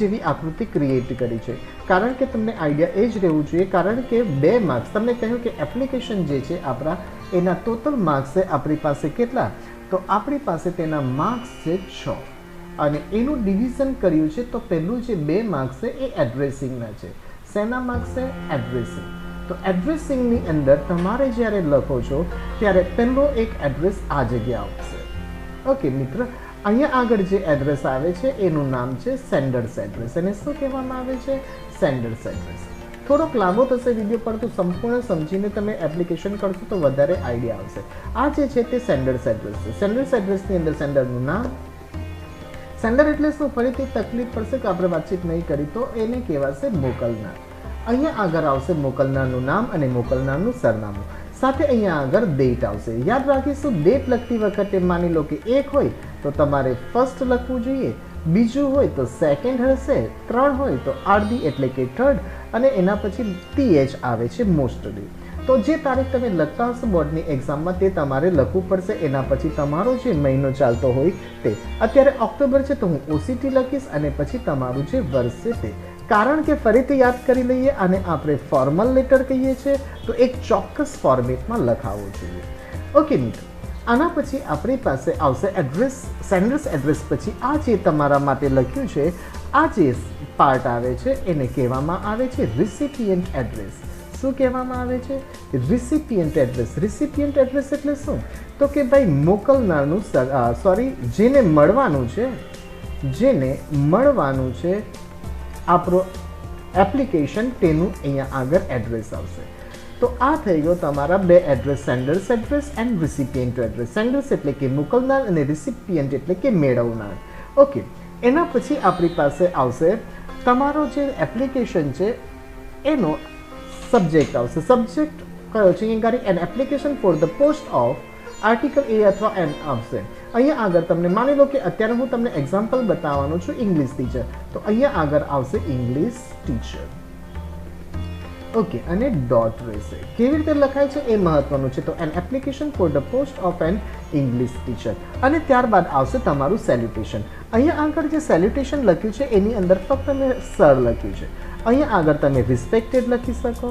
જેવી આકૃતિ ક્રિએટ કરી છે, કારણ કે તમને આઈડિયા એ જ રહેવું જોઈએ, કારણ કે 2 માર્ક્સ તમને કહ્યું કે એપ્લિકેશન જે છે આપણા એના ટોટલ માર્ક્સ છે આપણી પાસે કેટલા, તો આપણી પાસે તેના માર્ક્સ છે 6 અને એનું ડિવિઝન કર્યું છે, તો પહેલું જે 2 માર્ક્સ છે એ એડ્રેસિંગના છે. શેના માર્ક્સ છે? એડ્રેસિંગ. તો એડ્રેસિંગની અંદર તમારે જ્યારે લખો છો ત્યારે પહેલો એક એડ્રેસ આ જગ્યા આવશે. ઓકે મિત્ર, અહીંયા આગળ જે એડ્રેસ આવે છે એનું નામ છે સેન્ડર્સ એડ્રેસ. અને શું કહેવામાં આવે છે? Sanders address. થોડોક લાંબો થશે વિડીયો, પરંતુ સંપૂર્ણ સમજીને તમે એપ્લિકેશન કરશો તો વધારે આઈડિયા આવશે. આ જે છે તે સેન્ડર્સ એડ્રેસ છે. સેન્ડર્સ એડ્રેસની અંદર સેન્ડરનું નામ, સેન્ડર એટલે શું? ફરીથી તકલીફ પડશે કે આપણે વાતચીત નહીં કરી તો એને કહેવાશે મોકલનાર. અહીંયા આગળ આવશે મોકલનારનું નામ અને મોકલનારનું સરનામું. સાથે અહીંયા આગળ ડેટ આવશે. યાદ રાખીશું, ડેટ લખતી વખતે માની લો કે 1 હોય તો તમારે ફર્સ્ટ લખવું જોઈએ, બીજું હોય તો સેકન્ડ હશે, 3 હોય તો આરડી એટલે કે થર્ડ, અને એના પછી TH આવે છે મોસ્ટલી. તો જે તારીખ તમે લખતા હશો બોર્ડની એક્ઝામમાં તે તમારે લખવું પડશે. એના પછી તમારો જે મહિનો ચાલતો હોય તે. અત્યારે ઓક્ટોબર છે તો હું OCT લખીશ અને પછી તમારું જે વર્ષ છે તે. કારણ કે ફરીથી યાદ કરી લઈએ, આને આપણે ફોર્મલ લેટર કહીએ છીએ, તો એક ચોક્કસ ફોર્મેટમાં લખાવવો જોઈએ. ઓકે મિત્રો, આના પછી આપણી પાસે આવશે એડ્રેસ. સેન્ડર્સ એડ્રેસ પછી આ જે તમારા માટે લખ્યું છે, આ જે પાર્ટ આવે છે એને કહેવામાં આવે છે રિસિપિયન્ટ એડ્રેસ. શું કહેવામાં આવે છે? રિસિપિયન્ટ એડ્રેસ. રિસિપિયન્ટ એડ્રેસ એટલે શું? તો કે ભાઈ મોકલનારનું જેને મળવાનું છે આપણો એપ્લિકેશન, તેનું અહીંયા આગળ એડ્રેસ આવશે. તો આ થઈ ગયો તમારા 2 address, senders address and recipient address. Senders એટલે કે મોકલનાર અને રિસિપિયન્ટ એટલે કે મેળવનાર. ઓકે, એના પછી આપણી પાસે આવશે તમારો જે એપ્લિકેશન છે એનો સબ્જેક્ટ આવશે. સબ્જેક્ટ કયો છે? અહીં આગળ N application for the post of article A અથવા M આવશે. અહીંયા આગળ તમને માની લો કે અત્યારે હું તમને એક્ઝામ્પલ બતાવવાનો છું ઇંગ્લિશ ટીચર, તો અહીંયા આગળ આવશે ઇંગ્લિશ ટીચર. ઓકે, અને ડોટ રહેશે. કેવી રીતે લખાય છે એ મહત્વનું છે. તો N application for the post of N English teacher, અને ત્યારબાદ આવશે તમારું સેલ્યુટેશન. અહીંયા આગળ જે સેલ્યુટેશન લખ્યું છે એની અંદર ફક્ત મેં સર લખ્યું છે. અહીંયા આગળ તમે રિસ્પેક્ટેડ લખી શકો,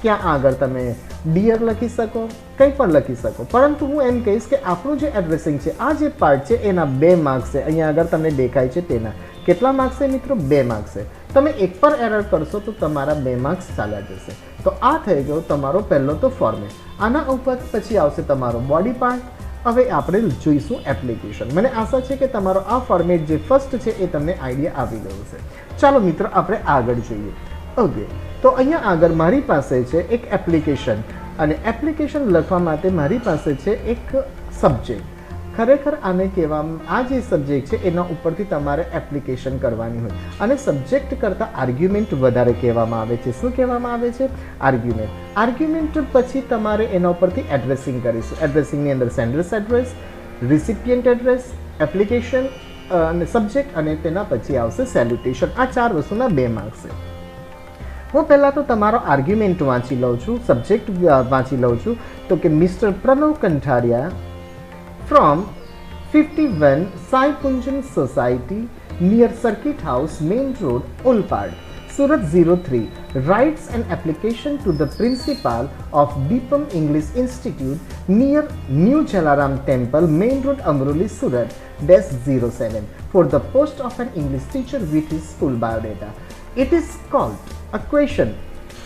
ક્યાં આગળ તમે ડિયર લખી શકો, કંઈ પણ લખી શકો. પરંતુ હું એમ કહીશ કે આપણું જે એડ્રેસિંગ છે, આ જે પાર્ટ છે એના 2 માર્ક્સ છે. અહીંયા આગળ તમને દેખાય છે તેના કેટલા માર્ક્સ છે મિત્રો? 2 માર્ક્સ છે. તમે એક પર એરર કરશો તો તમારા 2 માર્ક્સ ચાલ્યા જશે. તો આ થઈ ગયો તમારો પહેલો તો ફોર્મેટ. આના ઉપર પછી આવશે તમારો બોડી પાર્ટ. હવે આપણે જોઈશું એપ્લિકેશન. મને આશા છે કે તમારો આ ફોર્મેટ જે ફર્સ્ટ છે એ તમને આઈડિયા આવી ગયો છે. ચાલો મિત્રો આપણે આગળ જોઈએ. ઓકે, તો અહીંયા આગળ મારી પાસે છે એક એપ્લિકેશન, અને એપ્લિકેશન લખવા માટે મારી પાસે છે એક સબ્જેક્ટ. ખરેખર આને કહેવામાં, આ જે સબ્જેક્ટ છે એના ઉપરથી તમારે એપ્લિકેશન કરવાની હોય, અને સબ્જેક્ટ કરતાં આર્ગ્યુમેન્ટ વધારે કહેવામાં આવે છે. શું કહેવામાં આવે છે? આર્ગ્યુમેન્ટ. આર્ગ્યુમેન્ટ પછી તમારે એના ઉપરથી એડ્રેસિંગ કરીશું. એડ્રેસિંગની અંદર સેન્ડર્સ એડ્રેસ, રિસિપિયન્ટ એડ્રેસ, એપ્લિકેશન અને સબ્જેક્ટ, અને તેના પછી આવશે સેલ્યુટેશન. આ 4 વસ્તુના 2 માર્ક્સ છે. હું પહેલાં તો તમારો આર્ગ્યુમેન્ટ વાંચી લઉં છું, સબ્જેક્ટ વાંચી લઉં છું. તો કે mister Pranab કંઠારિયા from 51 Sai Kunjan Society near Circuit House, Main Road, Olpad, Surat 03, writes an application to the principal of Deepam English Institute near New Jalaram Temple, Main Road, Amroli, Surat, -07 for the post of an English teacher with his full biodata. It is called a question.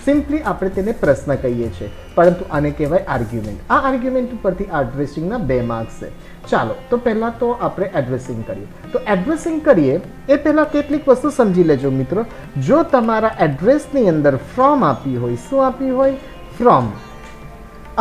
Simply આપણે તેને પ્રશ્ન કહીએ છીએ, પરંતુ આને કહેવાય argument. આ argument ઉપરથી એડ્રેસિંગના 2 માર્ક્સ છે. ચાલો તો પહેલાં તો આપણે એડ્રેસિંગ કરીએ. તો એડ્રેસિંગ કરીએ એ પહેલાં કેટલીક વસ્તુ સમજી લેજો મિત્રો. જો તમારા એડ્રેસની અંદર ફ્રોમ આપ્યું હોય, શું આપ્યું હોય? ફ્રોમ.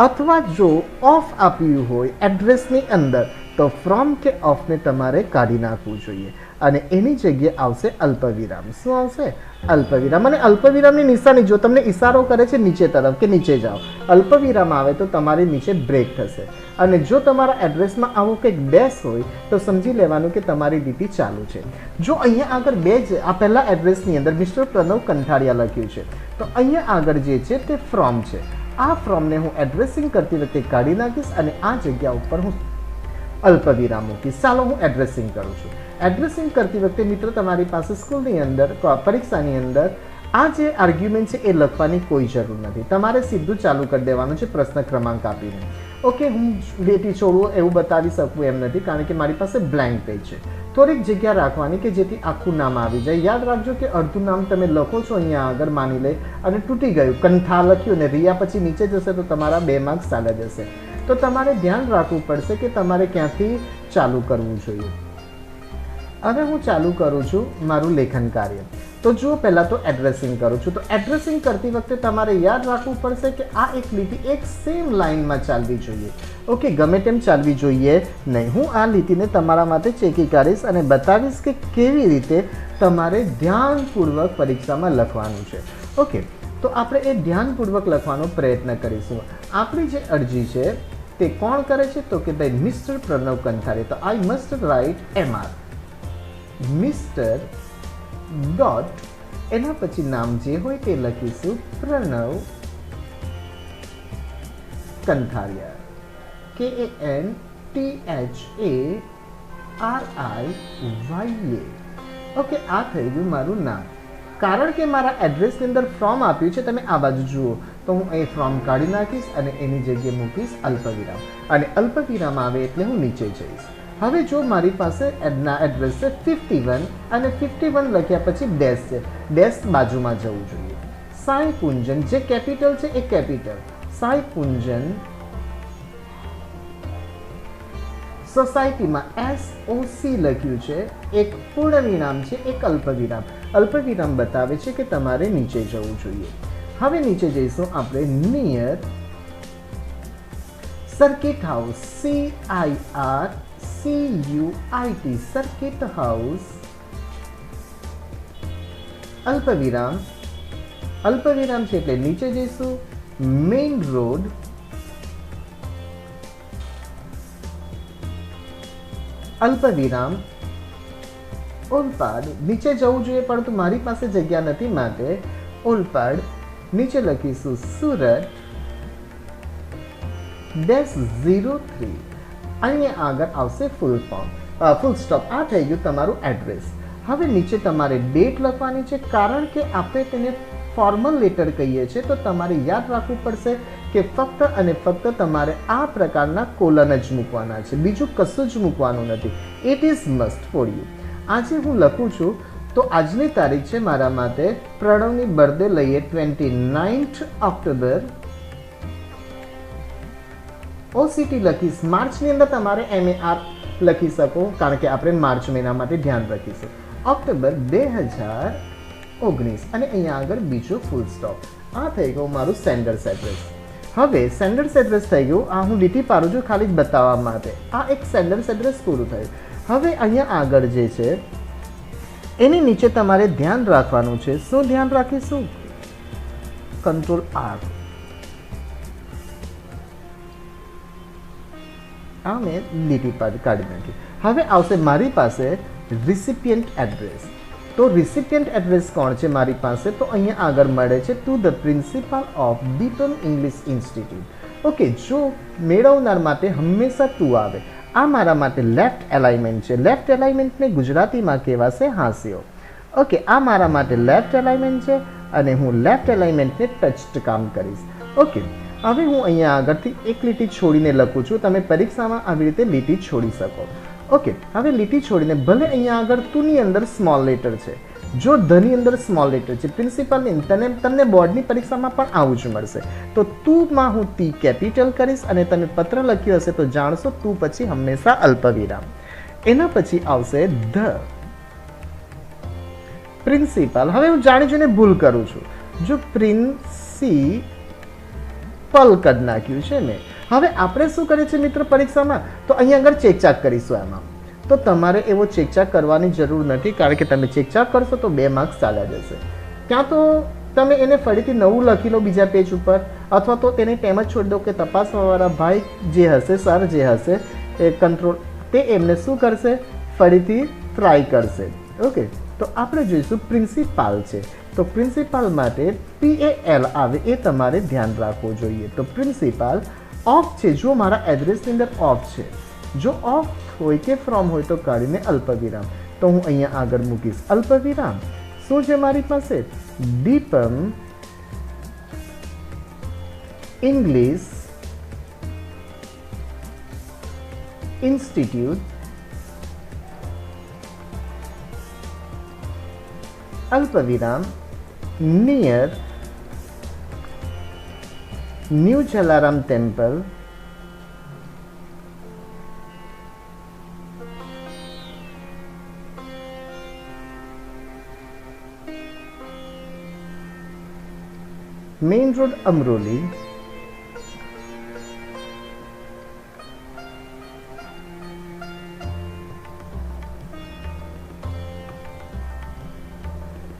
અથવા જો ઓફ આપ્યું હોય એડ્રેસની અંદર, તો ફ્રોમ કે ઓફને તમારે કાઢી નાખવું જોઈએ, અને એની જગ્યાએ આવશે અલ્પવિરામ. શું આવશે? અલ્પવિરામ. અને અલ્પવિરામની નિશાની જો તમને ઇશારો કરે છે નીચે તરફ કે નીચે જાઓ, અલ્પવિરામ આવે તો તમારી નીચે બ્રેક થશે. અને જો તમારા એડ્રેસમાં આવો કંઈક ડેશ હોય તો સમજી લેવાનું કે તમારી ડ્યુટી ચાલુ છે. જો અહીંયા આગળ 2 આ પહેલા એડ્રેસની અંદર મિસ્ટર પ્રણવ કંઠારિયા લખ્યું છે, તો અહીંયા આગળ જે છે તે ફ્રોમ છે. આ ફ્રોમને હું એડ્રેસિંગ કરતી વખતે કાઢી નાખીશ, અને આ જગ્યા ઉપર હું અલ્પવિરામ મૂકીશ. ચાલો હું એડ્રેસિંગ કરું છું. एड्रेसिंग करती वखते मित्र तमारी पासे स्कूलनी अंदर परीक्षानी अंदर आ जे आर्ग्युमेंट है ए लखवानी कोई जरूर नहीं, तमारे सीधું चालू कर देवानुं छे प्रश्न क्रमांक आपीने। ओके, हूँ लेटी छोड़ूँ एवं बतावी सकूँ एम नहीं, कारण के मारी पासे ब्लेंक पेज है। थोड़ीक जग्या राखवानी के जेथी आखुं नाम आवी जाए। याद राखजो कि अर्धुं नाम तमे लखो छो अहींया आगळ मानी ले अने तूटी गयुं, कंठा लख्युं ने रिया पछी नीचे जशे तो तमारा 2 मार्क्स चाल्या जशे। तो तमारे ध्यान राखवुं पड़शे कि तमारे क्यांथी चालू करवुं जोईए। हवे हूँ चालू करूँ छूँ मारू लेखन कार्य। तो जो पहला तो एड्रेसिंग करूँ छूँ, तो एड्रेसिंग करती वखते तमारे याद राखवू पड़शे कि आ एक लीटी एक सेम लाइन में चालवी जोईए। ओके, गमे तेम चालवी जोईए नहीं। हूँ आ लीटीने तमारा माटे चेकी काढीश अने बतावीश कि केवी रीते तमारे ध्यानपूर्वक परीक्षा में लखवानुं छे। ओके, तो आपणे ए ध्यानपूर्वक लखवानो प्रयत्न करीशुं। आपणी जे अरजी छे ते कोण करे छे? तो कि भाई मिस्टर प्रणव कंठारी। तो I must write MR mister dot एना पछी नाम जे होय ते लखीशुं प्रणव कंठारिया KANTHARIYA। ओके, आ थई गयुं मारुं नाम। कारण के मारा एड्रेस ની અંદર ફ્રોમ આપ્યું છે, તમે આ બાજુ જુઓ તો હું અહીં ફ્રોમ કાઢી નાખીશ અને એની જગ્યાએ મૂકીશ અલ્પવિરામ, અને અલ્પવિરામ આવે એટલે હું નીચે જઈશ। હવે જો મારી પાસે એડ્રેસ છે 51 અને 51 લખ્યા પછી ડેશ છે, ડેશ બાજુમાં જવું જોઈએ। સાઈ કુંજન જે કેપિટલ છે એ કેપિટલ, સાઈ કુંજન સોસાયટીમાં SOC લખ્યું છે, એક પૂર્ણ વિરામ છે, એક અલ્પવિરામ। અલ્પવિરામ બતાવે છે કે તમારે નીચે જવું જોઈએ। હવે નીચે જઈશું આપણે near circuit house CIRCUIT circuit house અલ્પવિરામ, અલ્પવિરામ છે એટલે નીચે જઈશું મેઇન રોડ अल्पविराम ओलपाड। नीचे जवुं जोईए परंतु मारी पासे जग्या नथी माटे ओलपाड नीचे लखीशुं सूरत -03 अहींया आगळ आवशे फूल स्टॉप। आ थई गयुं तमारुं एड्रेस। हवे नीचे तमारे डेट लखवानी छे, कारण के आपणे तेने फॉर्मल लेटर कहीए छे, तो तमारे याद राखवुं पड़शे कि फक्त अने फक्त तमारे आ प्रकारना कोलन ज मूकवाना छे, बीजुं कशुं ज मूकवानुं नथी। It is must for you. आजे हूँ लखुं छुं तो आजनी तारीख छे मारा माटे प्रणवनी बर्थडे लईए 29 ऑक्टोबर। OCT लखीश मार्चनी अंदर तमारे MAR लखी सको, कारण के आपणे मार्च महीना माटे ध्यान रखीशुं। ऑक्टोबर 2019 અને અહીંયા આગળ બીજો ફૂલ સ્ટોપ। આ થઈ ગયું મારું સેન્ડર્સ એડ્રેસ। હવે સેન્ડર્સ એડ્રેસ થઈ ગયું, આ હું લીટી પાડું છું ખાલી બતાવવા માટે। આ એક સેન્ડર્સ એડ્રેસ પૂરું થયું। હવે અહીંયા આગળ જે છે એની નીચે તમારે ધ્યાન રાખવાનું છે। શું ધ્યાન રાખીશું? Control R। આ મેં લીટી કાઢી નાખી। હવે આવશે મારી પાસે રિસિપિયન્ટ એડ્રેસ। तो रिसिपियंट एड्रेस कौन है मारी पासे? तो अहीं आगर मळे छे to the principal of Beaton English institute. Okay, जो मेळवनार माटे हमेशा टू आवे। आ मारा माटे लेफ्ट एलाइनमेंट है। लेफ्ट एलाइनमेंट ने गुजराती में कहेवाशे हास्यो। ओके, आ मारा माटे लेफ्ट एलाइनमेंट है अने हूँ लेफ्ट एलाइनमेंट ने टच काम करीश। ओके, हवे हूँ अहीं आगळथी एक लीटी छोड़ीने लखुं छुं, तमे परीक्षामां आवी रीते लीटी छोड़ी सको। ओके, हवे लीटी छोड़ीने भले अहींया आगळ टूनी अंदर स्मॉल लेटर छे, जो धनी अंदर स्मॉल लेटर छे, प्रिंसिपल तमने बोर्डनी परीक्षामां पण आवुं ज मळशे। तो टू मां हूँ टी केपिटल करीश अने तमे पत्र लख्यो हशे तो जाणशो टू पछी हमेशा अल्पविराम। एना पछी आवशे ध प्रिंसिपल। हवे हूँ जाणी जोईने भूल करूं छुं, जो प्रिंसिपल करी नाख्युं छे ने। हवे आपणे शुं करीए छीए मित्र परीक्षामां? तो अहीं आगळ चेकचाक करीशुं। एमां तो तमारे एवो चेकचाक करवानी जरूर नहीं, कारण के तमे चेकचाक करशो तो 2 मार्क्स चाल्या जशे। क्या तो तमे एने फरीथी नवुं लखी लो बीजा पेज पर, अथवा तो तेने तेम ज छोड़ी दो कि तपासवावाळा भाई जे हशे, सर जे हशे ए कंट्रोल ते एमने शुं करशे? फरीथी ट्राय करशे। ओके, तो आपणे जोईशुं प्रिंसिपाल छे, तो प्रिंसिपाल माटे PAL आवे ए तमारे ध्यान राखवुं जोईए। तो प्रिंसिपाल ऑफ छे, जो मारा एड्रेस ની અંદર ऑफ छे, जो ऑफ होय के फ्रॉम होय तो काढीने अल्पविराम। તો હું અહીંયા આગળ મૂકીશ અલ્પવિરામ. શું છે મારી પાસે? દીપમ ઇંગ્લિશ ઇન્સ્ટિટ્યૂટ અલ્પવિરામ near new Jalaram temple main road Amroli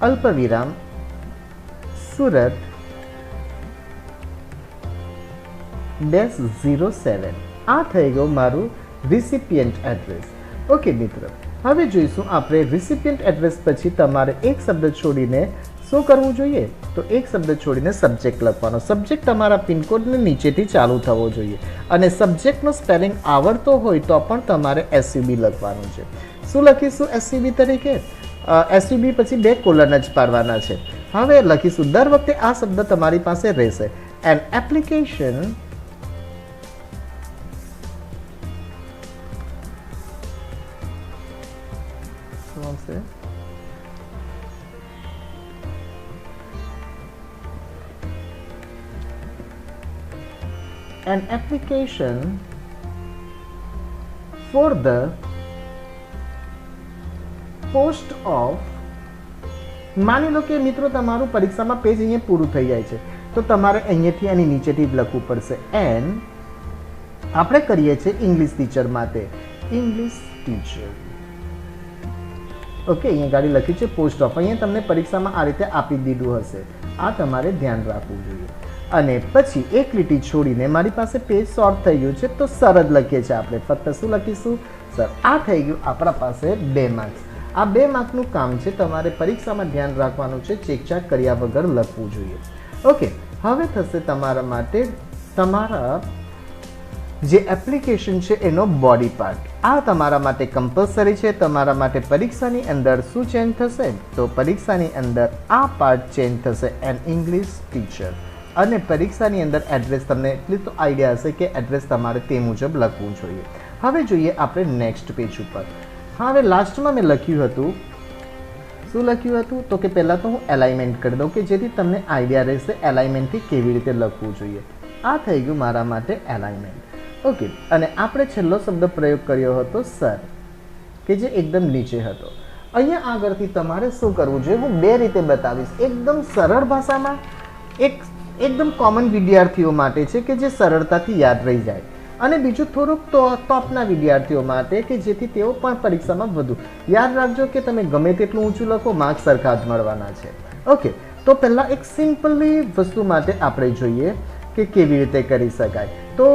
અલ્પવિરામ સુરત -07. આ થઈ ગયું મારું રિસિપિયન્ટ એડ્રેસ. ઓકે મિત્રો, હવે જોઈશું આપણે રિસિપિયન્ટ એડ્રેસ પછી તમારે એક શબ્દ છોડીને શું કરવું જોઈએ? તો એક શબ્દ છોડીને સબ્જેક્ટ લખવાનો. સબ્જેક્ટ તમારા પિનકોડને નીચેથી ચાલુ થવો જોઈએ અને સબ્જેક્ટનો સ્પેલિંગ આવડતો હોય તો પણ તમારે એસયુબી લખવાનું છે. શું લખીશું એસયુબી તરીકે? એસયુબી પછી 2 કોલન જ પાડવાના છે. હવે લખીશું, દર વખતે આ શબ્દ તમારી પાસે રહેશે. N application an application for the post of. માની લો કે મિત્રો તમારું પરીક્ષામાં પેજ અહીંયા પૂરું થઈ જાય છે તો તમારે અહીંયાથી આની નીચેથી જ લખવું પડશે. એન આપણે કરીએ છીએ ઇંગ્લિશ ટીચર માટે, ઇંગ્લિશ ટીચર. ઓકે, અહીંયા ગાડી લખી છે પોસ્ટ ઓફ. અહીંયા તમને પરીક્ષામાં આ રીતે આપી દીધું હશે. આ તમારે ધ્યાન રાખવું જોઈએ. અને પછી એક લીટી છોડીને મારી પાસે પેજ શોર્ટ થઈ ગયું છે તો સર જ લખીએ છીએ આપણે. ફક્ત શું લખીશું? સર. આ થઈ ગયું આપણા પાસે 2 માર્ક્સ. આ 2 માર્કનું કામ છે, તમારે પરીક્ષામાં ધ્યાન રાખવાનું છે, ચેકચાક કર્યા વગર લખવું જોઈએ. ઓકે, હવે થશે તમારા માટે તમારા જે એપ્લિકેશન છે એનો બોડી પાર્ટ. આ તમારા માટે કમ્પલસરી છે. તમારા માટે પરીક્ષાની અંદર શું ચેન્જ થશે? તો પરીક્ષાની અંદર આ પાર્ટ ચેન્જ થશે, એન ઇંગ્લિશ ટીચર. અને પરીક્ષાની અંદર એડ્રેસ તમને એટલી તો આઈડિયા હશે કે એડ્રેસ તમારે તે મુજબ લખવું જોઈએ. હવે જોઈએ આપણે નેક્સ્ટ પેજ ઉપર. હવે લાસ્ટમાં મેં લખ્યું હતું, શું લખ્યું હતું? તો કે પહેલાં તો હું એલાઇનમેન્ટ કરી દઉં કે જેથી તમને આઈડિયા રહેશે એલાઇનમેન્ટથી કેવી રીતે લખવું જોઈએ. આ થઈ ગયું મારા માટે એલાઇનમેન્ટ. ઓકે, અને આપણે છેલ્લો શબ્દ પ્રયોગ કર્યો હતો સર, કે જે એકદમ નીચે હતો. અહીંયા આગળથી તમારે શું કરવું જોઈએ હું 2 રીતે બતાવીશ. એકદમ સરળ ભાષામાં, એકદમ કોમન વિદ્યાર્થીઓ માટે છે કે જે સરળતાથી યાદ રહી જાય, અને બીજું થોડુંક ટોપના વિદ્યાર્થીઓ માટે કે જેથી તેઓ પણ પરીક્ષામાં વધુ યાદ રાખજો કે તમે ગમે તેટલું ઊંચું લખો, માર્ક્સ સરખા જ મળવાના છે. ઓકે, તો પહેલાં એક સિમ્પલી વસ્તુ માટે આપણે જોઈએ કે કેવી રીતે કરી શકાય. તો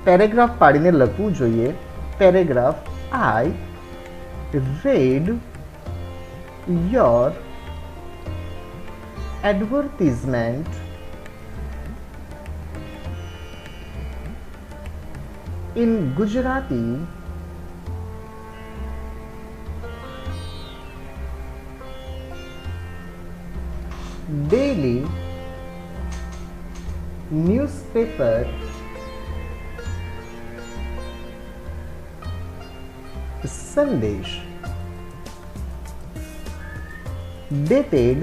પેરેગ્રાફ પાડીને લખવું જોઈએ. Paragraph, I read your advertisement in Gujarati daily newspaper Sandesh dated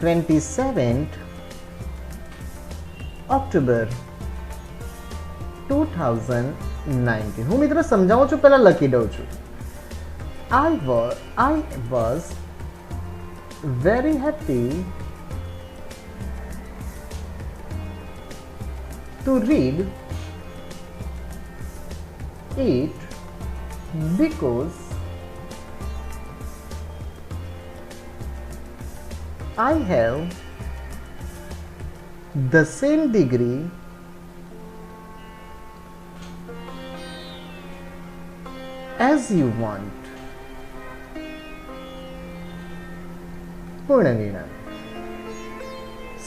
27th October 2019. હું મિત્રો સમજાવું છું, પહેલા લખી દઉં છું. I was very happy to read it because I have the same degree as you want. Purnavina.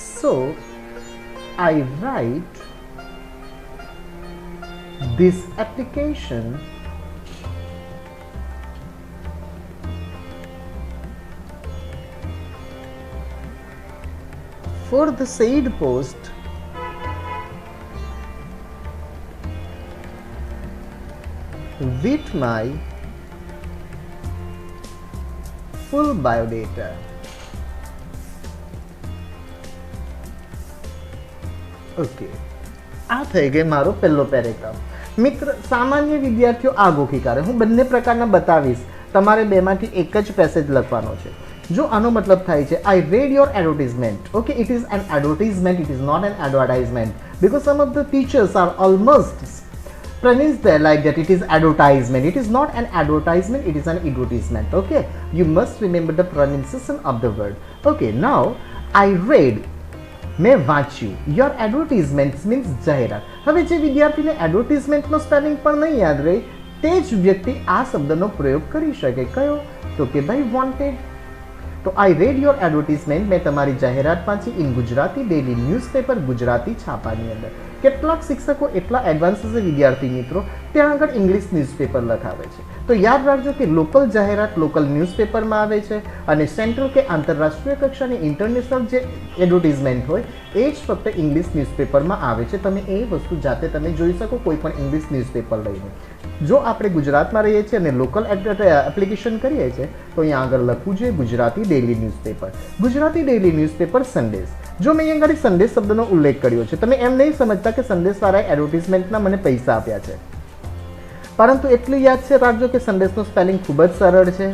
So I write this application for the said post with my full biodata. Okay, આ થઈ ગઈ મારો પહેલો paragraph. મિત્ર, સામાન્ય વિદ્યાર્થીઓ આ ગોખી કાઢે. હું બંને પ્રકારના બતાવીશ, તમારે બેમાંથી એક જ પેસેજ લખવાનો છે. જો આનો મતલબ થાય છે I read your advertisement. Okay, it is an advertisement, it is not an advertisement, because some of the teachers are almost pronounce there like that. It is advertisement. It is not an advertisement, it is an advertisement. Okay, you must remember the pronunciation of the word. Okay, now I read, મેં વાંચ્યું. Your advertisement means જાહેરાત. હવે જે વિદ્યાર્થીને એડવર્ટાઇઝમેન્ટનો spelling પણ નહીં યાદ રહે તે જ વ્યક્તિ આ શબ્દનો પ્રયોગ કરી શકે. કયો? તો કે ભાઈ વોન્ટેડ. તો આઈ રેડ યોર એડવર્ટાઇઝમેન્ટ, મેં તમારી જાહેરાત વાંચી in Gujarati daily newspaper, Gujarati છાપાની અંદર. કેટલાક શિક્ષકો એટલા એડવાન્સ છે વિદ્યાર્થી મિત્રો, ત્યાં આગળ ઇંગ્લિશ ન્યૂઝપેપર લખાવે છે. તો યાદ રાખજો કે લોકલ જાહેરાત લોકલ ન્યૂઝપેપરમાં આવે છે અને સેન્ટ્રલ કે આંતરરાષ્ટ્રીય કક્ષાની ઇન્ટરનેશનલ જે એડવર્ટાઇઝમેન્ટ હોય એ જ ફક્ત ઇંગ્લિશ ન્યૂઝપેપરમાં આવે છે. તમે એ વસ્તુ જાતે તમે જોઈ શકો કોઈ પણ ઇંગ્લિશ ન્યૂઝપેપર લઈને. જો આપણે ગુજરાતમાં રહીએ છીએ અને લોકલ એપ્લિકેશન કરીએ છીએ તો અહીંયા આગળ લખવું જોઈએ Gujarati daily newspaper. Gujarati daily newspaper સંદેશ. જો મેં અહીંયા આગળ સંદેશ શબ્દનો ઉલ્લેખ કર્યો છે, તમે એમ નહીં સમજતા કે સંદેશવાળાએ એડવર્ટાઇઝમેન્ટના મને પૈસા આપ્યા છે, પરંતુ એટલું યાદ છે રાખજો કે સંદેશનું સ્પેલિંગ ખૂબ જ સરળ છે.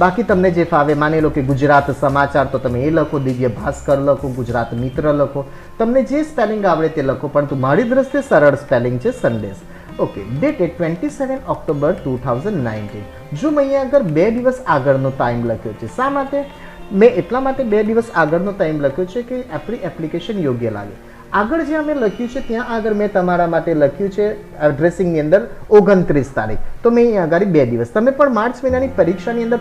બાકી તમને જે ફાવે, માની લો કે ગુજરાત સમાચાર તો તમે એ લખો, દિવ્ય ભાસ્કર લખો, ગુજરાત મિત્ર લખો, તમને જે સ્પેલિંગ આવડે તે લખો, પરંતુ મારી દ્રષ્ટિએ સરળ સ્પેલિંગ છે સંદેશ. Okay, dated 27 October 2019. જો મેં અહીંયા આગળ 2 દિવસ આગળનો ટાઈમ લખ્યો છે. શા માટે? મેં એટલા માટે 2 દિવસ આગળનો ટાઈમ લખ્યો છે કે આપણી એપ્લિકેશન યોગ્ય લાગે. આગળ જે અમે લખ્યું છે ત્યાં આગળ મેં તમારા માટે લખ્યું છે એડ્રેસિંગની અંદર 29 તારીખ. તો મેં અહીંયા આગળ 2 દિવસ, તમે પણ માર્ચ મહિનાની પરીક્ષાની અંદર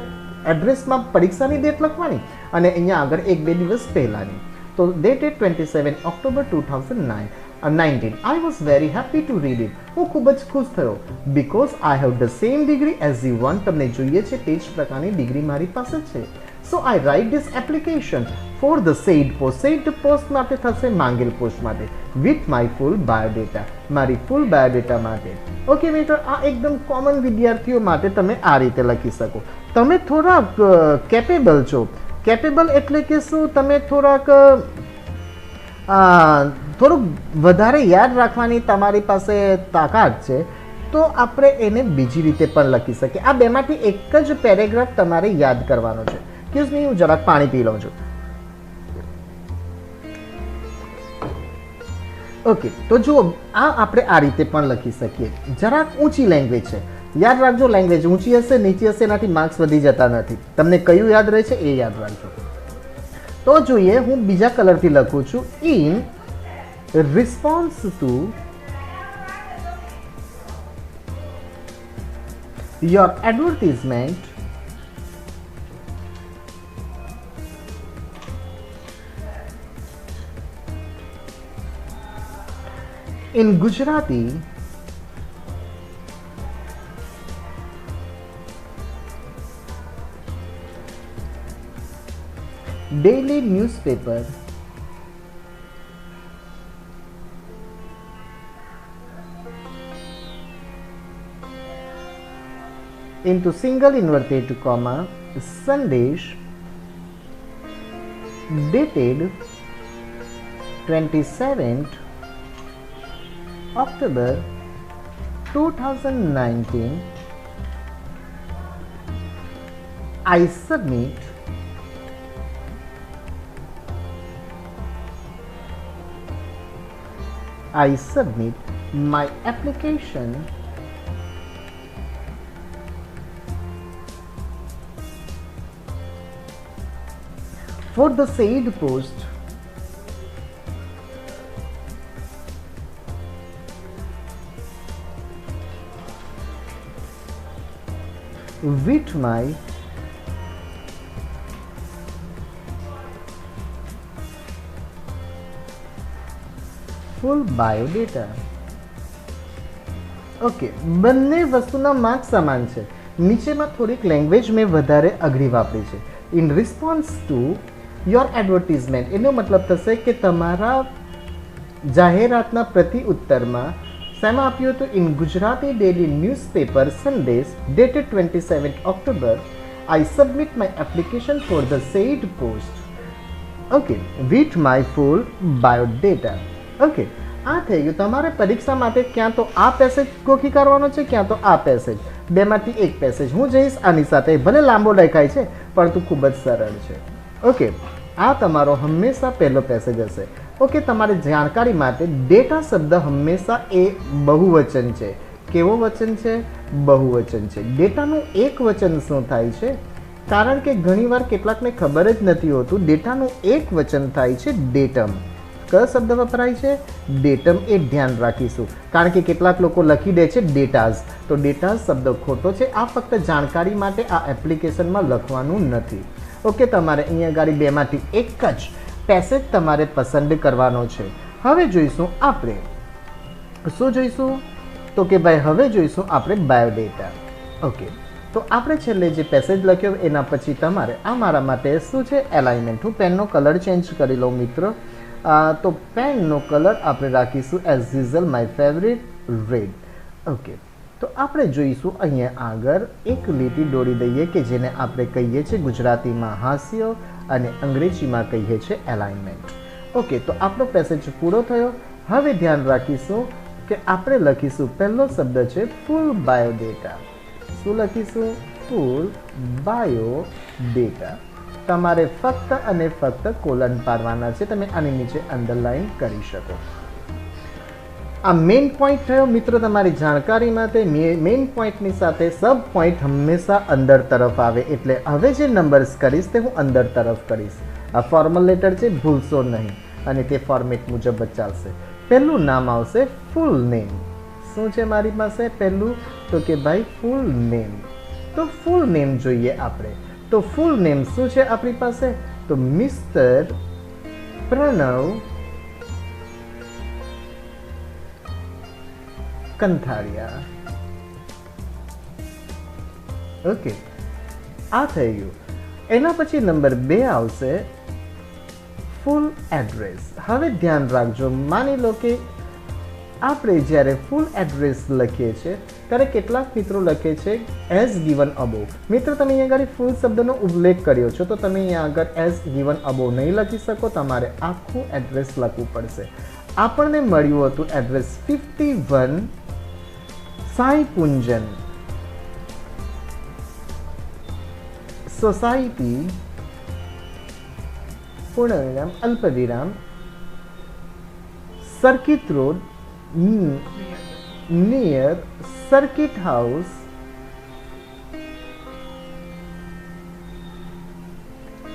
એડ્રેસમાં પરીક્ષાની ડેટ લખવાની અને અહીંયા આગળ 1-2 દિવસ પહેલાંની. તો dated 27 October 2019. I was very happy to read it. હું ખૂબ જ ખુશ થયો because I have the same degree as you want. તમને જોઈએ છે તે જ પ્રકારની ડિગ્રી મારી પાસે છે. So I write this application for the said post. Said post માટે થશે માંગેલ પોસ્ટ માટે with my full biodata. મારી full biodata માટે. ઓકે મિત્રો, આ એકદમ કોમન વિદ્યાર્થીઓ માટે તમે આ રીતે લખી શકો. તમે થોડાક કેપેબલ છો. કેપેબલ એટલે કે શું? તમે થોડુંક વધારે યાદ રાખવાની તમારી પાસે તાકાત છે, તો આપણે એને બીજી રીતે પણ લખી શકીએ. આ બેમાંથી એક જ પેરેગ્રાફ તમારે યાદ કરવાનો છે. એક્સક્યુઝ મી, હું જરાક પાણી પી લઉં છું. ઓકે, તો જુઓ, આ આપણે આ રીતે પણ લખી શકીએ. જરાક ઊંચી લેંગ્વેજ છે, યાદ રાખજો. લેંગ્વેજ ઊંચી હશે નીચી હશે એનાથી માર્ક્સ વધી જતા નથી. તમને કયું યાદ રહે છે એ યાદ રાખજો. તો જોઈએ, હું બીજા કલરથી લખું છું. In response to your advertisement in Gujarati daily newspaper into single inverted comma Sandesh dated 27th October 2019. I submit my application for the said post with my full biodata. Okay, બંને વસ્તુના માર્ક્સ સમાન છે. નીચેમાં થોડીક language મેં વધારે અઘરી વાપરી છે. In response to your advertisement એનો મતલબ થશે કે તમારા જાહેરાતના પ્રતિ ઉત્તરમાં શેમાં આપ્યું હતું? In Gujarati daily newspaper Sundays dated 27 October I submit my application for the said post okay with my full biodata. Okay, આ થઈ ગયું. તમારે પરીક્ષા માટે ક્યાં તો આ પેસેજ ગોખી કરવાનો છે, ક્યાં તો આ પેસેજ. બેમાંથી એક પેસેજ હું જઈશ આની સાથે. ભલે લાંબો લખાય છે પરંતુ ખૂબ જ સરળ છે. ઓકે, આ તમારો હંમેશા પહેલો પેસેજ હશે. ઓકે, તમારી જાણકારી માટે ડેટા શબ્દ હંમેશા એ બહુવચન છે. કેવો વચન છે? બહુવચન છે. ડેટાનું એક વચન શું થાય છે? કારણ કે ઘણીવાર કેટલાકને ખબર જ નથી હોતું. ડેટાનું એક વચન થાય છે ડેટમ. કયો શબ્દ વપરાય છે? ડેટમ. એ ધ્યાન રાખીશું કારણ કે કેટલાક લોકો લખી દે છે ડેટાઝ. તો ડેટાઝ શબ્દ ખોટો છે. આ ફક્ત જાણકારી માટે આ એપ્લિકેશનમાં લખવાનું નથી. ઓકે, તમારે અહીંયા આગળ બેમાંથી એક જ પેસેજ તમારે પસંદ કરવાનો છે. હવે જોઈશું આપણે શું જોઈશું? તો કે ભાઈ હવે જોઈશું આપણે બાયોડેટા. ઓકે, તો આપણે છેલ્લે જે પેસેજ લખ્યો એના પછી તમારે આ મારા માટે શું છે? એલાઇનમેન્ટ. હું પેનનો કલર ચેન્જ કરી લઉં મિત્રો. તો પેનનો કલર આપણે રાખીશું as usual my favourite red. Okay, તો આપણે જોઈશું અહીંયા આગળ એક લીટી દોરી દઈએ કે જેને આપણે કહીએ છીએ ગુજરાતીમાં હાસ્ય અને અંગ્રેજીમાં કહીએ છીએ એલાઇનમેન્ટ. ઓકે, તો આપણો પેસેજ પૂરો થયો. હવે ધ્યાન રાખીશું કે આપણે લખીશું પહેલો શબ્દ છે ફૂલ બાયોડેટા. શું લખીશું? ફૂલ બાયોડેટા. તમારે ફક્ત અને ફક્ત કોલન પાડવાના છે. તમે આની નીચે અંડરલાઈન કરી શકો. આ મેઇન પોઈન્ટ થયો મિત્રો તમારી જાણકારી માટે. મેઇન પોઈન્ટની સાથે સબ પોઈન્ટ હંમેશા અંદર તરફ આવે. એટલે હવે જે નંબર્સ કરીશ તે હું અંદર તરફ કરીશ. આ ફોર્મલ લેટર છે, ભૂલશો નહીં અને તે ફોર્મેટ મુજબ જ ચાલશે. પહેલું નામ આવશે ફૂલ નેમ. શું છે મારી પાસે પહેલું? તો કે ભાઈ ફૂલ નેમ. તો ફૂલ નેમ જોઈએ આપણે. તો ફૂલ નેમ શું છે આપણી પાસે? તો મિસ્ટર પ્રણવ કંથારિયા. ઓકે, આ થઈ ગયું. એના પછી નંબર 2 આવશે ફૂલ એડ્રેસ. હવે ધ્યાન રાખજો, માની લો કે આપણે જ્યારે ફૂલ એડ્રેસ લખીએ છીએ ત્યારે કેટલાક મિત્રો લખે છે એઝ ગિવન અબોવ. મિત્રો તમે અહીંયા આગળ ફૂલ શબ્દનો ઉલ્લેખ કર્યો છો તો તમે અહીંયા આગળ એઝ ગિવન અબોવ નહીં લખી શકો. તમારે આખું એડ્રેસ લખવું પડશે. આપણને મળ્યું હતું એડ્રેસ 51 સાઈ પુંજન સોસાયટી પૂર્ણવિરામ અલ્પવિરામ circuit road near circuit house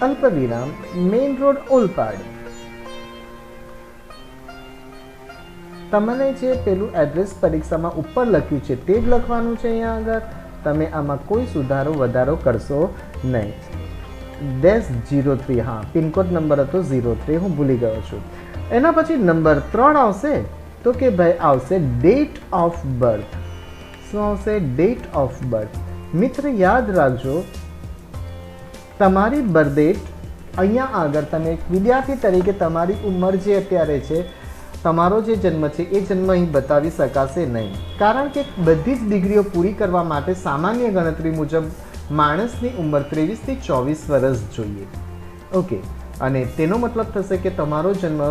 અલ્પવિરામ મેઇન રોડ ઓલપાડ. તમને જે પેલું એડ્રેસ પરીક્ષામાં ઉપર લખ્યું છે તે જ લખવાનું છે. અહીંયા આગળ તમે આમાં કોઈ સુધારો વધારો કરશો નહીં. -03, હા પિનકોડ નંબર હતો 03, હું ભૂલી ગયો છું. એના પછી નંબર 3 આવશે તો કે ભાઈ આવશે ડેટ ઓફ બર્થ. શું આવશે? Date of birth. મિત્ર યાદ રાખજો, તમારી બર્થ ડેટ અહીંયા આગળ તમે વિદ્યાર્થી તરીકે તમારી ઉંમર જે અત્યારે છે, તમારો જે જન્મ છે એ જન્મ અહીં બતાવી શકાશે નહીં. કારણ કે બધી જ ડિગ્રીઓ પૂરી કરવા માટે સામાન્ય ગણતરી મુજબ માણસની ઉંમર 23 થી 24 વર્ષ જોઈએ. ઓકે, અને તેનો મતલબ થશે કે તમારો જન્મ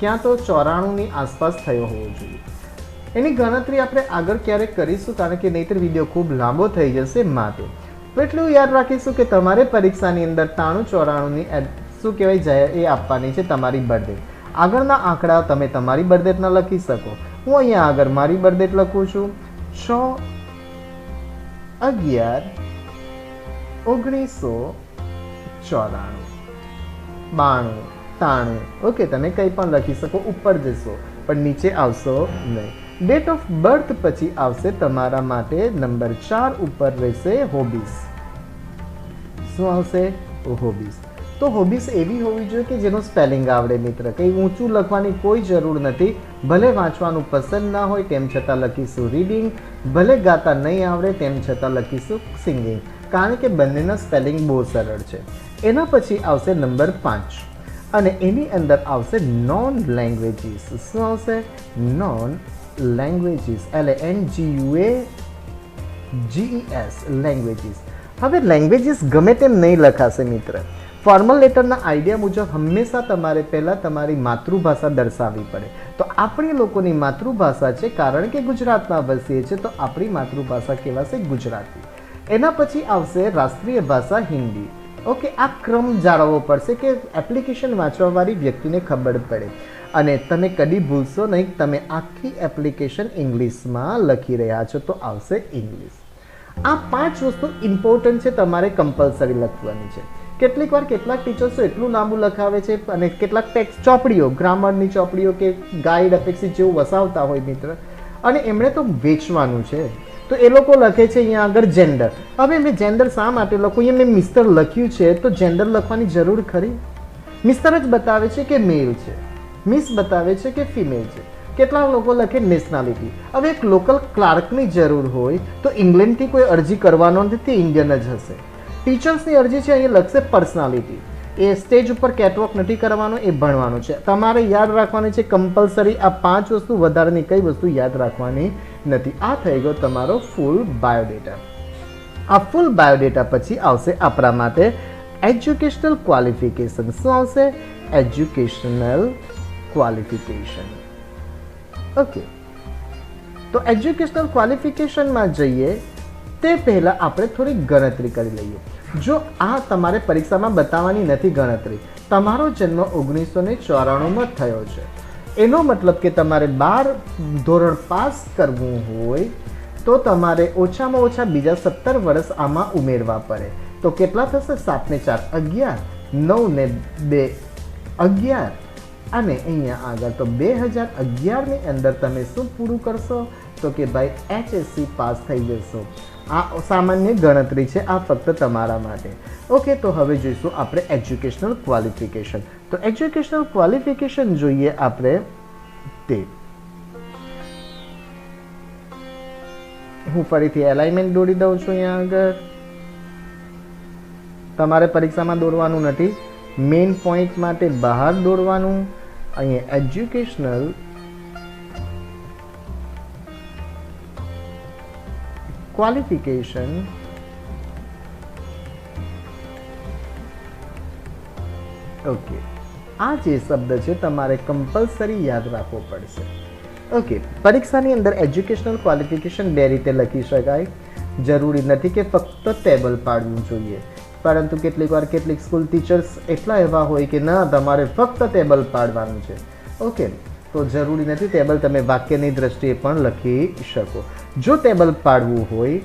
ક્યાં તો 94ની આસપાસ થયો હોવો જોઈએ. એની ગણતરી આપણે આગળ ક્યારેક કરીશું કારણ કે નહીંતર વિડીયો ખૂબ લાંબો થઈ જશે માટે. તો એટલું યાદ રાખીશું કે તમારે પરીક્ષાની અંદર 93-94ની શું કહેવાય જાય એ આપવાની છે તમારી બર્થડેટ. આગળના આંકડા તમે તમારી બર્થડેટના લખી શકો. હું અહીંયા આગળ મારી બર્થડેટ લખું છું 6/11/1994 92 93. ઓકે, તમે કંઈ પણ લખી શકો, ઉપર જશો પણ નીચે આવશો નહીં. ડેટ ઓફ બર્થ પછી આવશે તમારા માટે નંબર 4 ઉપર રહેશે હોબીઝ. શું આવશે? હોબીઝ. તો હોબીઝ એવી હોવી જોઈએ કે જેનું સ્પેલિંગ આવડે મિત્ર. કંઈ ઊંચું લખવાની કોઈ જરૂર નથી. ભલે વાંચવાનું પસંદ ના હોય તેમ છતાં લખીશું રીડિંગ. ભલે ગાતા નહીં આવડે તેમ છતાં લખીશું સિંગિંગ. કારણ કે બંનેના સ્પેલિંગ બહુ સરળ છે. એના પછી આવશે નંબર 5 અને એની અંદર આવશે નોન લેંગ્વેજીસ. શું આવશે? Non languages, LANGUAGES, languages. હવે લેંગ્વેજીસ ગમે તેમ નહીં લખાશે મિત્ર. ફોર્મલ લેટરના આઈડિયા મુજબ હંમેશા તમારે પહેલાં તમારી માતૃભાષા દર્શાવવી પડે. તો આપણી લોકોની માતૃભાષા છે, કારણ કે ગુજરાતમાં વસીએ છીએ તો આપણી માતૃભાષા કહેવાશે ગુજરાતી. એના પછી આવશે રાષ્ટ્રીય ભાષા હિન્દી. ઓકે, આ ક્રમ જાળવવો પડશે કે એપ્લિકેશન વાંચવાવાળી વ્યક્તિને ખબર પડે. અને તમે કદી ભૂલશો નહીં, તમે આખી એપ્લિકેશન ઇંગ્લિશમાં લખી રહ્યા છો તો આવશે ઇંગ્લિશ. આ 5 વસ્તુ ઇમ્પોર્ટન્ટ છે, તમારે કમ્પલસરી લખવાની છે. કેટલીક વાર કેટલાક ટીચર્સો એટલું લાંબુ લખાવે છે અને કેટલાક ટેક્સ્ટ ચોપડીઓ, ગ્રામરની ચોપડીઓ કે ગાઈડ અપેક્ષિત જેવું વસાવતા હોય મિત્ર, અને એમણે તો વેચવાનું છે તો એ લોકો લખે છે અહીંયા આગળ જેન્ડર. હવે મેં જેન્ડર શા માટે લખું? અહીંયા મેં મિસ્ટર લખ્યું છે તો જેન્ડર લખવાની જરૂર ખરી? મિસ્ટર જ બતાવે છે કે મેલ છે, મિસ બતાવે છે કે ફિમેલ છે. કેટલાક લોકો લખે નેશનાલિટી. હવે એક લોકલ ક્લાર્કની જરૂર હોય તો ઇંગ્લેન્ડથી કોઈ અરજી કરવાનો નથી, ઇન્ડિયન જ હશે. ટીચર્સની અરજી છે, અહીંયા લખશે પર્સનાલિટી. એ સ્ટેજ ઉપર કેટવોક નથી કરવાનો, એ ભણવાનું છે. તમારે યાદ રાખવાની છે કમ્પલસરી આ 5 વસ્તુ, વધારાની કઈ વસ્તુ યાદ રાખવાની નથી. આ થઈ ગયો તમારો ફૂલ બાયોડેટા. આ ફૂલ બાયોડેટા પછી આવશે આપણા માટે એજ્યુકેશનલ ક્વોલિફિકેશન. શું આવશે? Educational qualification. ઓકે, તો એજ્યુકેશનલ ક્વોલિફિકેશનમાં જઈએ તે પહેલાં આપણે થોડી ગણતરી કરી લઈએ. જો આ તમારે પરીક્ષામાં બતાવવાની નથી ગણતરી, તમારો જન્મ 1994માં થયો છે, એનો મતલબ કે તમારે 12 ધોરણ પાસ કરવું હોય તો તમારે ઓછામાં ઓછા બીજા 17 વર્ષ આમાં ઉમેરવા પડે. તો કેટલા થશે? 7 ને 4 11, 9 ને 2 11, અને અહીંયા આગળ તો 2011ની અંદર તમે શું પૂરું કરશો? તો કે ભાઈ HSC પાસ થઈ જશો. આ સામાન્ય ગણતરી છે, આ ફક્ત તમારા માટે. ઓકે, તો હવે જોઈશું આપણે એજ્યુકેશનલ ક્વોલિફિકેશન. તો એજ્યુકેશનલ ક્વોલિફિકેશન જોઈએ આપણે તે. હું ફરીથી એલાઇનમેન્ટ દોરી દઉં છું. અહીંયા આગળ તમારે પરીક્ષામાં દોરવાનું નથી, મેઇન પોઈન્ટ માટે બહાર દોરવાનું. અહીંયા એજ્યુકેશનલ ક્વોલિફિકેશન ઓકે, આ જે શબ્દ છે તમારે કમ્પલસરી યાદ રાખવો પડશે. ઓકે, પરીક્ષાની અંદર એજ્યુકેશનલ ક્વોલિફિકેશન 2 રીતે લખી શકાય. જરૂરી નથી કે ફક્ત ટેબલ પાડવું જોઈએ, પરંતુ કેટલીક વાર કેટલીક સ્કૂલ ટીચર્સ એટલા એવા હોય કે ના, તમારે ફક્ત ટેબલ પાડવાનું છે. ઓકે, તો જરૂરી નથી, ટેબલ તમે વાક્યની દ્રષ્ટિએ પણ લખી શકો. જો ટેબલ પાડવું હોય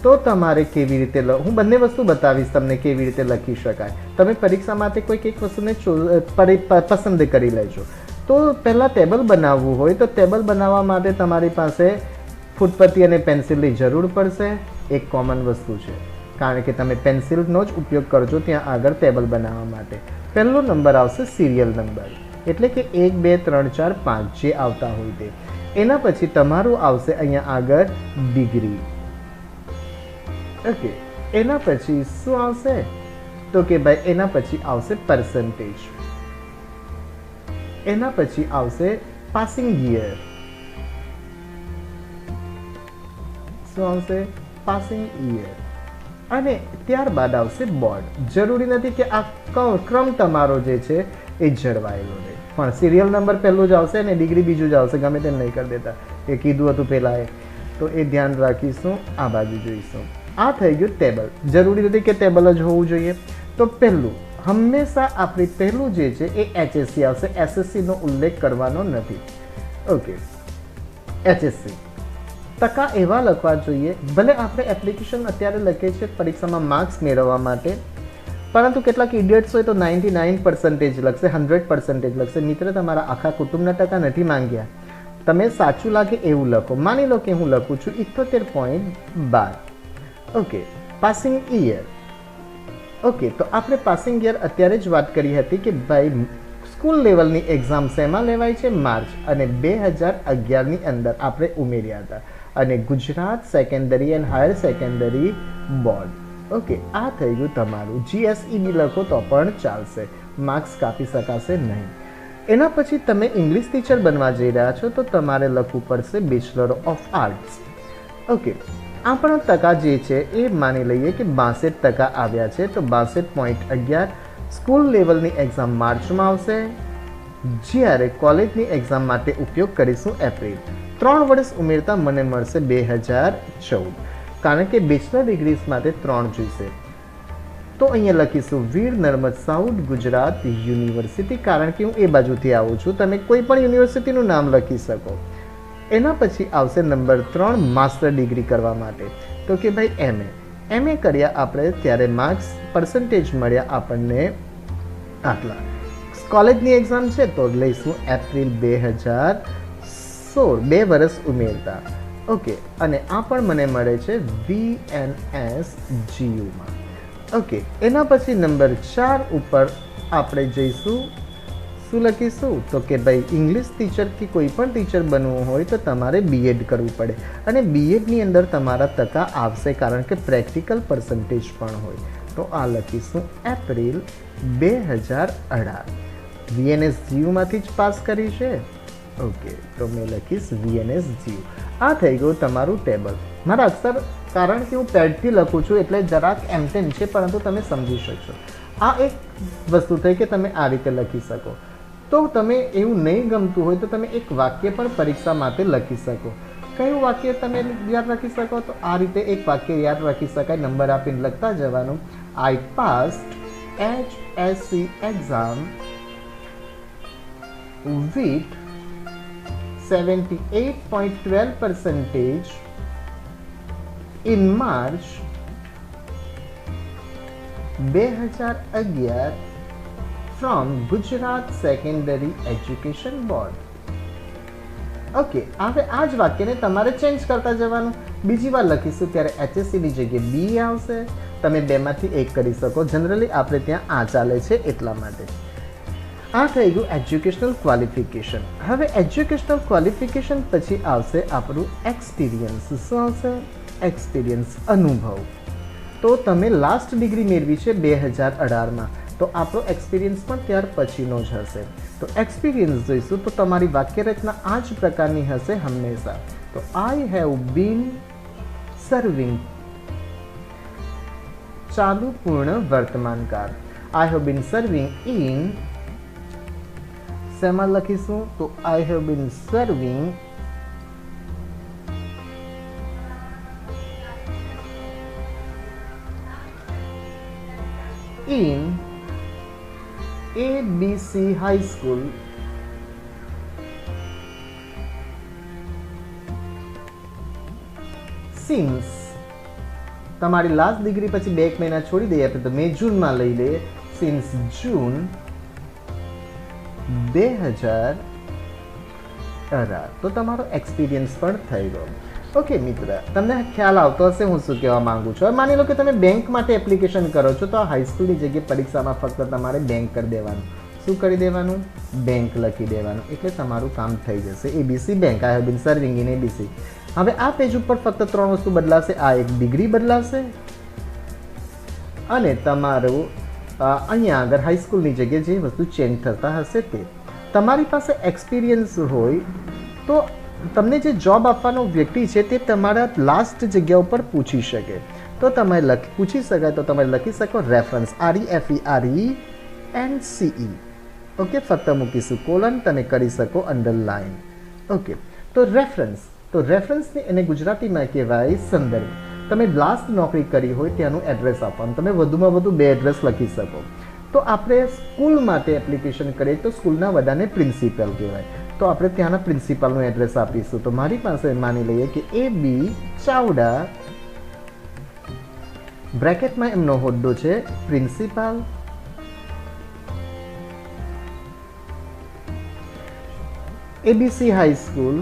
તો તમારે કેવી રીતે હું બંને વસ્તુ બતાવીશ તમને કેવી રીતે લખી શકાય. તમે પરીક્ષા માટે કોઈક એક વસ્તુને પસંદ કરી લેજો. તો પહેલાં ટેબલ બનાવવું હોય તો ટેબલ બનાવવા માટે તમારી પાસે ફૂટપટ્ટી અને પેન્સિલની જરૂર પડશે. એક કોમન વસ્તુ છે, કારણ કે તમે પેન્સિલનો જ ઉપયોગ કરજો ત્યાં આગળ ટેબલ બનાવવા માટે. પહેલો નંબર આવશે સિરિયલ નંબર, એટલે કે 1 2 3 4 5 જે આવતા હોય તે. એના પછી તમારું આવશે અહીંયા આગળ ડિગ્રી. ઓકે, એના પછી શું આવશે? તો કે ભાઈ એના પછી આવશે પર્સન્ટેજ. એના પછી આવશે પાસિંગ યર. શું આવશે? Passing year. અને ત્યારબાદ આવશે બોર્ડ. જરૂરી નથી કે આ ક્રમ તમારો જે છે એ જળવાયેલો રહે, પણ સિરિયલ નંબર પહેલું જ આવશે અને ડિગ્રી બીજું જ આવશે. ગમે તેમ નહીં કરી દેતા, એ કીધું હતું પહેલાં એ, તો એ ધ્યાન રાખીશું. આ બાજુ જોઈશું. આ થઈ ગયું ટેબલ. જરૂરી નથી કે ટેબલ જ હોવું જોઈએ. તો પહેલું હંમેશા આપણી પહેલું જે છે એ HSC આવશે. SSCનો ઉલ્લેખ કરવાનો નથી. Okay, HSC. ટકા એવા લખવા જોઈએ, ભલે આપણે એપ્લિકેશન અત્યારે લખીએ છીએ પરીક્ષામાં માર્ક્સ મેળવવા માટે, પરંતુ કેટલાક ઇડિયટ્સ હોય તો 99% લખશે, 100% લખશે. મિત્ર, તમારા આખા કુટુંબના ટકા નથી માંગ્યા, તમે સાચું લાગે એવું લખો. માની લો કે હું લખું છું 78.12. Okay, passing year. ઓકે, તો આપણે પાસિંગ યર અત્યારે જ વાત કરી હતી કે ભાઈ સ્કૂલ લેવલની એક્ઝામ શેમાં લેવાય છે? માર્ચ, અને 2011ની અંદર આપણે ઉમેર્યા હતા. અને Gujarat secondary and higher secondary board okay, આ થઈ ગયું તમારું. GSEB લખો તો પણ ચાલશે, માર્ક્સ કાપી શકાશે નહીં. એના પછી તમે ઇંગ્લિશ ટીચર બનવા જઈ રહ્યા છો તો તમારે લખવું પડશે બેચલર ઓફ આર્ટ્સ. ઓકે, આપણો ટકા જે છે એ માની લઈએ કે 62% આવ્યા છે, તો 62.11. સ્કૂલ લેવલની એક્ઝામ માર્ચમાં આવશે, જ્યારે કોલેજની એક્ઝામ માટે ઉપયોગ કરીશું એપ્રિલ. 3 વર્ષ ઉમેરતા મને મળશે 2014, કારણ કે બેચલર ડિગ્રીઝ માટે 3 જોઈશે. તો અહીંયા લખીશું વીર નર્મદ સાઉથ ગુજરાત યુનિવર્સિટી, કારણ કે હું એ બાજુથી આવું છું. તમે કોઈ પણ યુનિવર્સિટીનું નામ લખી શકો. એના પછી આવશે નંબર 3 માસ્ટર ડિગ્રી કરવા માટે. તો કે ભાઈ MA કર્યા આપણે ત્યારે માર્ક્સ પર્સન્ટેજ મળ્યા આપણને આટલા. કોલેજની એક્ઝામ છે તો લઈશું એપ્રિલ 2016, 2 વર્ષ ઉમેરતા. ઓકે, અને આ પણ મને મળે છે VNSGUમાં. ઓકે, એના પછી નંબર 4 ઉપર આપણે જઈશું. શું લખીશું? તો કે ભાઈ ઇંગ્લિશ ટીચરથી કોઈ પણ ટીચર બનવું હોય તો તમારે B.Ed કરવું પડે, અને B.Edની અંદર તમારા ટકા આવશે કારણ કે પ્રેક્ટિકલ પર્સન્ટેજ પણ હોય. તો આ લખીશું એપ્રિલ 2018. VNSGUમાંથી જ પાસ કરી છે. ઓકે, તો મેં લખીશ VNSGU. આ થઈ ગયું તમારું ટેબલ. મારા અક્ષર કારણ કે હું પેડથી લખું છું એટલે જરાક એમટેમ છે, પરંતુ તમે સમજી શકશો. આ એક વસ્તુ થઈ કે તમે આ રીતે લખી શકો. તો તમે એવું નહીં ગમતું હોય તો તમે એક વાક્ય પણ પરીક્ષા માટે લખી શકો. કયું વાક્ય તમે યાદ રાખી શકો? તો આ રીતે એક વાક્ય યાદ રાખી શકાય, નંબર આપીને લખતા જવાનું. I passed HSC exam with 78.12% in March 2011 from Gujarat Secondary Education Board. Okay, હવે આ જ વાક્યને તમારે ચેન્જ કરતા જવાનું. બીજી વાર લખીશું ત્યારે HSCની જગ્યાએ B આવશે. તમે બેમાંથી એક કરી શકો. જનરલી આપણે ત્યાં આ ચાલે છે એટલા માટે. આ થઈ ગયું એજ્યુકેશનલ ક્વોલિફિકેશન. હવે એજ્યુકેશનલ ક્વોલિફિકેશન પછી આવશે આપણું એક્સપિરિયન્સ. શું આવશે? એક્સપિરિયન્સ, અનુભવ. તો તમે લાસ્ટ ડિગ્રી મેળવી છે 2018માં, તો આપણો એક્સપિરિયન્સ પણ ત્યાર પછીનો જ હશે. તો એક્સપિરિયન્સ જોઈશું તો તમારી વાક્ય રચના આ જ પ્રકારની હશે હંમેશા. તો આઈ હેવ બીન સર્વિંગ, ચાલુ પૂર્ણ વર્તમાનકાળ. I have been serving in, શેમાં લખીશું? તો I have been serving in ABC High School since, તમારી લાસ્ટ ડિગ્રી પછી 2 મહિના છોડી દઈએ આપણે, તો મે જૂનમાં લઈ લઈએ. સિન્સ જૂન 2018. તો તમારો એક્સપિરિયન્સ પણ થઈ ગયો. ઓકે મિત્ર, તમને ખ્યાલ આવતો હશે હું શું કહેવા માંગુ છું. હવે માની લો કે તમે બેંક માટે એપ્લિકેશન કરો છો, તો આ હાઈસ્કૂલની જગ્યાએ પરીક્ષામાં ફક્ત તમારે બેંક કરી દેવાનું. શું કરી દેવાનું? બેંક લખી દેવાનું, એટલે તમારું કામ થઈ જશે. ABC bank, I have been serving in ABC. હવે આ પેજ ઉપર ફક્ત 3 વસ્તુ બદલાશે. આ એક ડિગ્રી બદલાશે, અને તમારું અહીંયા આગળ હાઈસ્કૂલની જગ્યાએ જે વસ્તુ ચેન્જ થતા હશે તે. તમારી પાસે એક્સપિરિયન્સ હોય તો તમને જે જોબ આપવાનો વ્યક્તિ છે તે તમારા લાસ્ટ જગ્યા ઉપર પૂછી શકે. તો તમે પૂછી શકાય તો તમે લખી શકો રેફરન્સ, REFERENCE. ઓકે, ફક્ત મૂકીશું કોલન, તમે કરી શકો અંડરલાઇન. ઓકે, તો રેફરન્સ, તો રેફરન્સને એને ગુજરાતીમાં કહેવાય સંદર્ભ. તમે લાસ્ટ નોકરી કરી હોય ત્યાંનું એડ્રેસ આપવાનું. તમે વધુમાં વધુ 2 એડ્રેસ લખી શકો. તો આપણે સ્કૂલ માટે એપ્લિકેશન કરીએ તો સ્કૂલના વડાને પ્રિન્સિપલ કહેવાય. તો આપણે ત્યાંના પ્રિન્સિપાલનું એડ્રેસ આપીશું. તો મારી પાસે માની લઈએ કે AB ચાવડા, બ્રેકેટમાં એમનો હોદ્દો છે principal, ABC high school,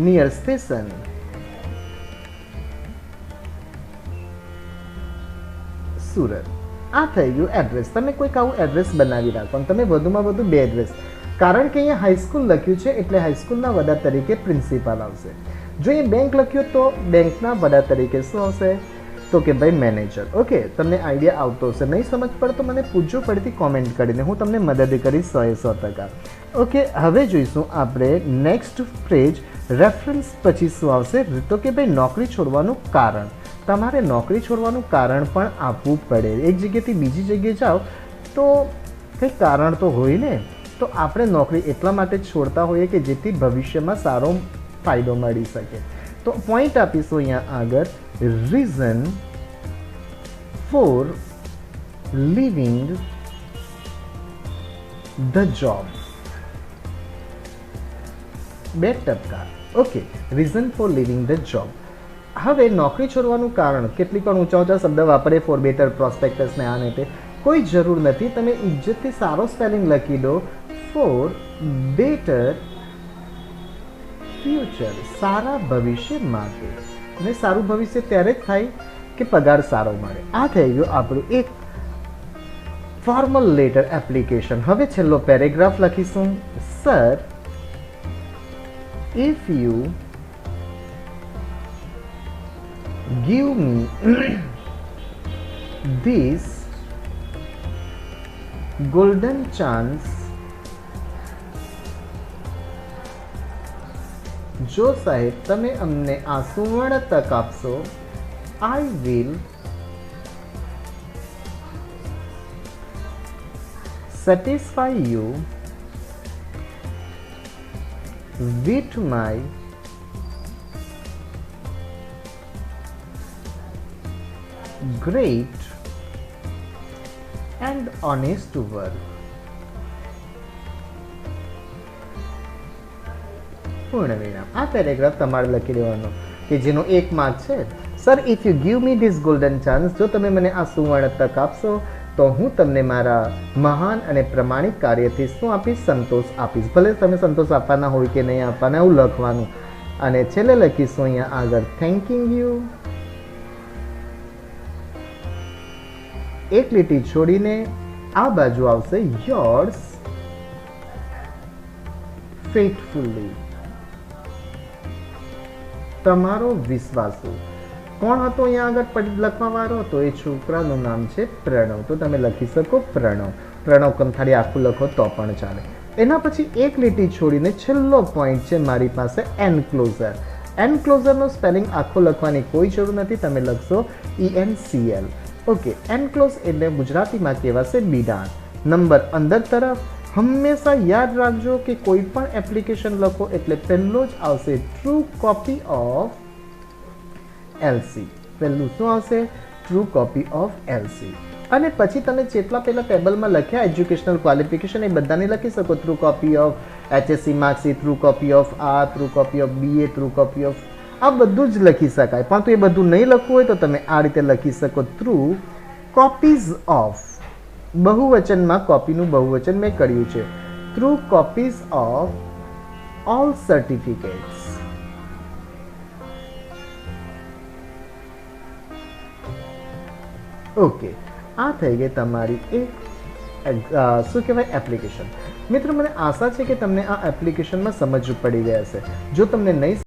near station, Surat. આ થઈ ગયું એડ્રેસ. તમે કોઈક આવું એડ્રેસ બનાવી રાખો, અને તમે વધુમાં વધુ 2 એડ્રેસ, કારણ કે અહીંયા હાઈસ્કૂલ લખ્યું છે એટલે હાઈસ્કૂલના વડા તરીકે પ્રિન્સિપાલ આવશે. જો એ બેંક લખ્યું તો બેંકના વડા તરીકે શું આવશે? તો કે ભાઈ મેનેજર. ઓકે, તમને આઈડિયા આવતો હશે. નહીં સમજ પડે તો મને પૂછજો પડતી કોમેન્ટ કરીને, હું તમને મદદ કરીશ 100%. ઓકે, હવે જોઈશું આપણે નેક્સ્ટ ફ્રેઝ રેફરન્સ પછી શું આવશે? તો કે ભાઈ નોકરી છોડવાનું કારણ. તમારે નોકરી છોડવાનું કારણ પણ આપવું પડે. એક જગ્યાએથી બીજી જગ્યાએ જાઓ તો કંઈક કારણ તો હોય ને. તો આપણે નોકરી એટલા માટે છોડતા હોઈએ કે જેથી ભવિષ્યમાં સારો ફાયદો મળી શકે. તો પોઈન્ટ આપીશું અહીંયા આગળ, reason four leaving the job. 2%. Okay, reason four living the job. હવે નોકરી છોડવાનું કારણ કેટલીક વાર ઊંચા ઊંચા શબ્દ વાપરે, ફોર બેટર પ્રોસ્પેક્ટસ ને આ ને તે. કોઈ જરૂર નથી. તમે ઇજ્જતથી સારો સ્પેલિંગ લખી દો, ફોર બેટર ફ્યુચર, સારા ભવિષ્ય માટે. અને સારું ભવિષ્ય ત્યારે જ થાય કે પગાર સારો મળે. આ થઈ ગયું આપણું એક ફોર્મલ લેટર એપ્લિકેશન. હવે છેલ્લો પેરેગ્રાફ લખીશું. Sir, if you give me this golden chance, જો સાહેબ તમે અમને આ સુવર્ણ તક આપશો, I will satisfy you with my great and honest work. પૂર્ણ વિરામ. આ પેરેગ્રાફ તમારે લખી દેવાનો કે જેનો 1 માર્ક છે. Sir, if you give me this golden chance, જો તમે મને આ સુવર્ણ તક આપશો તો હું તમને મારા મહાન અને પ્રમાણિક કાર્યથી શું આપીશ? સંતોષ આપીશ. ભલે તમે સંતોષ આપવાના હોય કે નહીં આપવાના, એવું લખવાનું. અને છેલ્લે લખીશું અહીંયા આગળ, થેન્કિંગ યુ. એક લીટી છોડીને આ બાજુ આવશે, યોર્સ ફેithfully, તમારો વિશ્વાસુ. કોણ હતો અહીંયા આગળ લખવા વાળો? તો એ છોકરાનું નામ છે પ્રણવ. તો તમે લખી શકો પ્રણવ. પ્રણવ કંથાળી આખું લખો તો પણ ચાલે. એના પછી એક લીટી છોડીને છેલ્લો પોઈન્ટ છે મારી પાસે, એન્ક્લોઝર. એન્ક્લોઝરનો સ્પેલિંગ આખો લખવાની કોઈ જરૂર નથી. તમે લખશો ENCL. ઓકે, એન્ક્લોઝ એટલે ગુજરાતીમાં કહેવાશે બિડાણ. નંબર અંદર તરફ. હંમેશા યાદ રાખજો કે કોઈ પણ એપ્લિકેશન લખો એટલે પહેલો જ આવશે ટ્રુ કોપી ઓફ LC. પહેલું શું આવશે? True copy of LC. અને પછી તમે જેટલા પહેલાં ટેબલમાં લખ્યા એજ્યુકેશનલ ક્વોલિફિકેશન એ બધાને લખી શકો. True copy of HSC marksheet, true copy of આ, true copy of BA, true copy of આ બધું જ લખી શકાય. પરંતુ એ બધું નહીં લખવું હોય તો તમે આ રીતે લખી શકો, ટ્રુ કોપીઝ ઓફ. બહુવચનમાં કોપીનું બહુવચન મેં કર્યું છે. True copies of all certificates. Okay, આ થઈ ગઈ તમારી એક શું કહેવાય એપ્લિકેશન. મિત્રો, મને આશા છે કે તમને આ એપ્લિકેશનમાં સમજ પડી ગયા હશે. જો તમને નહીં